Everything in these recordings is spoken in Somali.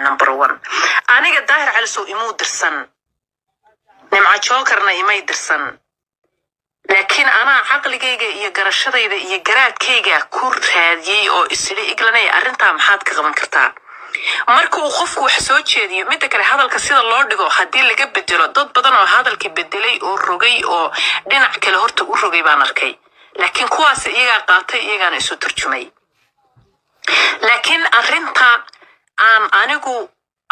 number 1 aniga daahir cali soo imuu dirsan nimca jokerna imay dirsan laakiin ana aqligayga iyo garashadayda iyo garaadkayga ku raadiyay oo isla iglanay arinta maxaad ka qaban kartaa marka uu qofku wax soo jeediyo mid kale hadalka sida loo dhigo hadii laga bedelo dad badan oo hadalka bedelay oo rogay oo dhinac kale horta u rogay baan arkay laakiin kuwaas iyaga qaatay iyagana isu turjumay laakiin arinta anigu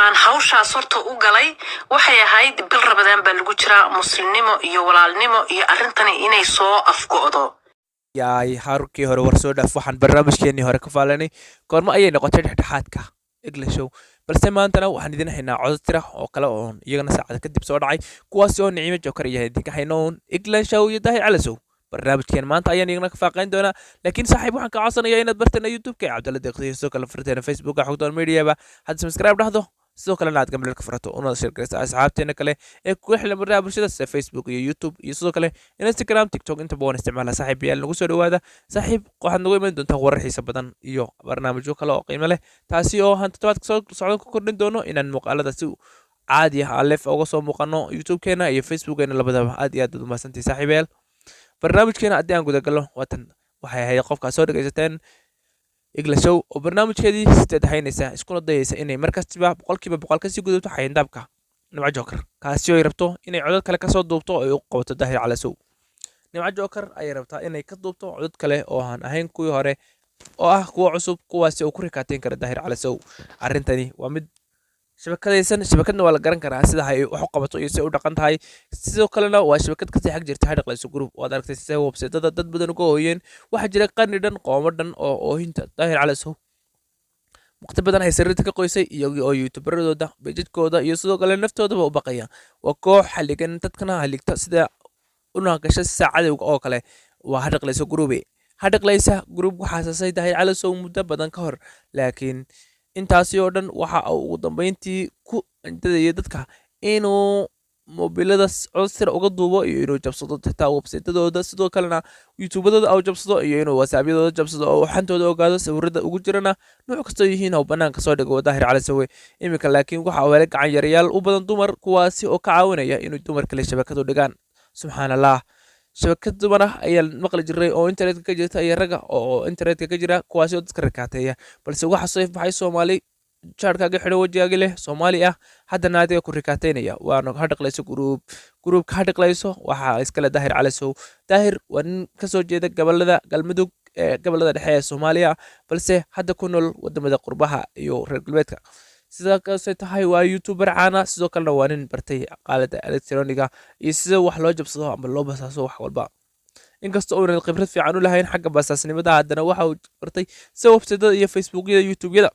aan hawshaas horta u galay waxay ahayd bil Ramadaan baa lagu jiraa muslimnimo iyo walaalnimo iyo arintani inay soo afgo'do yaay harkii hore war soo dhaaf waxaan barnaamijkeennii hore ka faalanay goorma ayay noqotay dhexdhexaadka Iglishow balse maantana waxaan idin haynaa codad tira oo kale oo iyagana saacad kadib soo dhacay kuwaas oo Nicimo Joker iyo idinka haynoon Iglishow iyo Daahir Cali Sow barnaamijkeen maanta ayaan igna ka faaqayn doonaa laakiin saaxiib waxaan ka codsanayaa inaad bartana YouTube-ka Cabdalla Deeqsi soo kala furteen Facebook-ka xogtaan media-ba had subscribe dhahdo sidoo kale aad gambar ka furato una share gareysa asxaabteena kale ee ku xilma baraha bulshada sida Facebook iyo YouTube iyo sidoo kale Instagram TikTok inta badan isticmaala saaxiibayaal nagu soo dhawaada saaxiib waxaad nagu iman doontaa warar xiiso badan iyo barnaamijyo kale oo qiimo leh taasi oo han todobaadka soo socdo ku kordhin doono inaan muuqaalada si caadi ah live uga soo muuqano YouTube-keena iyo Facebook-keena labadaba aad iyo aad u mahadsantahay saaxiibayaal barnaamijkeena haddii aan guda galo watan waxay ahayd qofka soo dhageysateen Iglishow oo barnaamijkeedii sideed haynaysa iskuna dayaysa inay markastiba boqolkiiba boqol ka sii gudubto xayndaabka Nimca Joker kaasi oo ay rabto inay codad kale ka soo duubto oo ay u qabato Daahir Cali Sow Nimca Joker ay rabtaa inay ka duubto codad kale oo aan ahayn kuwii hore oo ah kuwa cusub kuwaasi oo ku rikaateen kara Daahir Cali Sow arintani waa mid shabakadna waa la garan karaa sida ay wax u qabato iyo sida u dhaqan tahay sidoo kalena waa shabakad ka sii xag jirta Hadhaqlayso group oo aad aragtay sida website-da dad badan uga hooyeen waxa jira qarni dhan qoomo dhan oo oohinta Daahir Cali Sow waqti badan ay sirrida ka qoysay iyagoo oo YouTuberadooda page-kooda iyo sidoo kale naftoodaba u baqaya waa koox xaligan dadkana haligta sida una gashay saacadowga oo kale waa Hadhaqlayso group waxa aasasay Daahir Cali Sow muddo badan ka hor laakiin intaasi oo dhan waxa uu ugu dambeyntii ku andaday dadka inuu mobilada codsi uga duubo iyo inuu jabsado xitaa website-dooda sidoo kalena YouTube-dooda uu jabsado iyo inuu WhatsApp-yadooda jabsado oo xantooda ogaado sawirada ugu jirana nooc kasta yihiin oo banaanka soo dhigo Daahir Cali Sow imika laakiin waxa uu helay gacan yarayaal u badan dumar kuwaasi oo ka caawinaya inuu dumar kale shabakadu dhigaan subxaanallah shabakad dumar ah ayaa maqli jiray oo internetka ka jirta iyo raga oo internetka ka jira kuwaasi oo dadka rakaateeya balse waxa soo ifbaxay Soomaali jaarkaaga xidho wajigaaga leh Soomaali ah haddana adiga ku rikaateynaya waana Hadhaqlayso group ka Hadhaqlayso waxa iskala Daahir Cali Sow Daahir waa nin ka soo jeeda gobolada Galmudug ee gobolada dhexe ee Soomaaliya balse hadda ku nool wadamada qurbaha iyo reer galbeedka sida ka soo tahay waa YouTuber caana sidoo kalena waa nin bartay aalada elektarooniga iyo sida wax loo jabsado ama loo basaaso wax walba inkastoo uu khibrad fiican u lahayn xagga basaasnimada haddana waxa uu bartay sida website-da iyo Facebook-yada YouTube-yada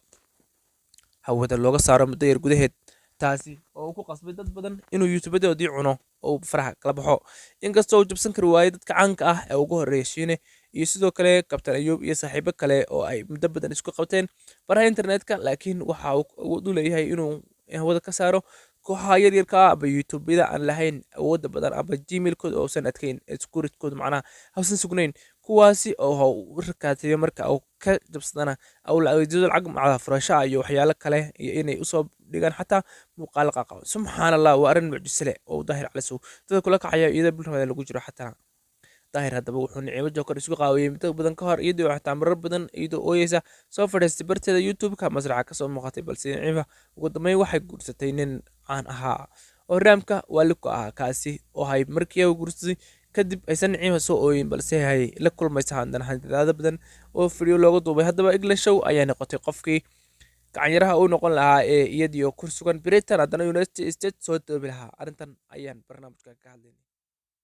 hawada looga saaro muddo yar gudaheed taasi oo ku qasbay dad badan inuu YouTube-doodii cuno oo faraha kala baxo inkastoo uu jabsan kari waayay dadka caanka ah ee ugu horeeyay Shiine iyo sidoo kale Kabtan Ayub iyo saaxiibo kale oo ay muddo badan isku qabteen baraha internetka laakiin waxa uu u leeyahay inuu hawada ka saaro kooxaha yaryarka ah ama YouTube-yada aan lahayn awood badan ama Gmail-kooda oo san adkeyn security-kooda macnaha hawsan sugnayn kuwaasi oo u rikaateeyo marka uu ka jabsadana aw la weydiiyo lacag macda furasha iyo waxyaalo kale iyo inay u soo dhigaan xataa muuqaal qaqaw subxaanallah waa arin mucjiso leh oo Daahir Cali Sow dadka kula kacaya iyada bil Ramadaan lagu jiro xataa Daahir haddaba wuxuu Nicimo Joker isku qaawiyay muddo badan ka hor iyadoo xataa marar badan iyadoo ooyeysa soo fadhiistay barteeda YouTube-ka masraxa ka soo muuqatay balse Nicimo ugu dambeyn waxay guursatay nin aan ahaa oo raamka waalidku ah kaasi oo hay markii uu guursaday kadib aysan Nicimo soo ooyin balse hay la kulmaysa haddana hantidaada badan oo video looga duubay haddaba Iglishow ayaa noqotay qofkii gacan yaraha uu noqon lahaa ee iyadoo ku sugan Britain haddana United States soo doobi lahaa arintan ayaan barnaamijka ka hadlaynay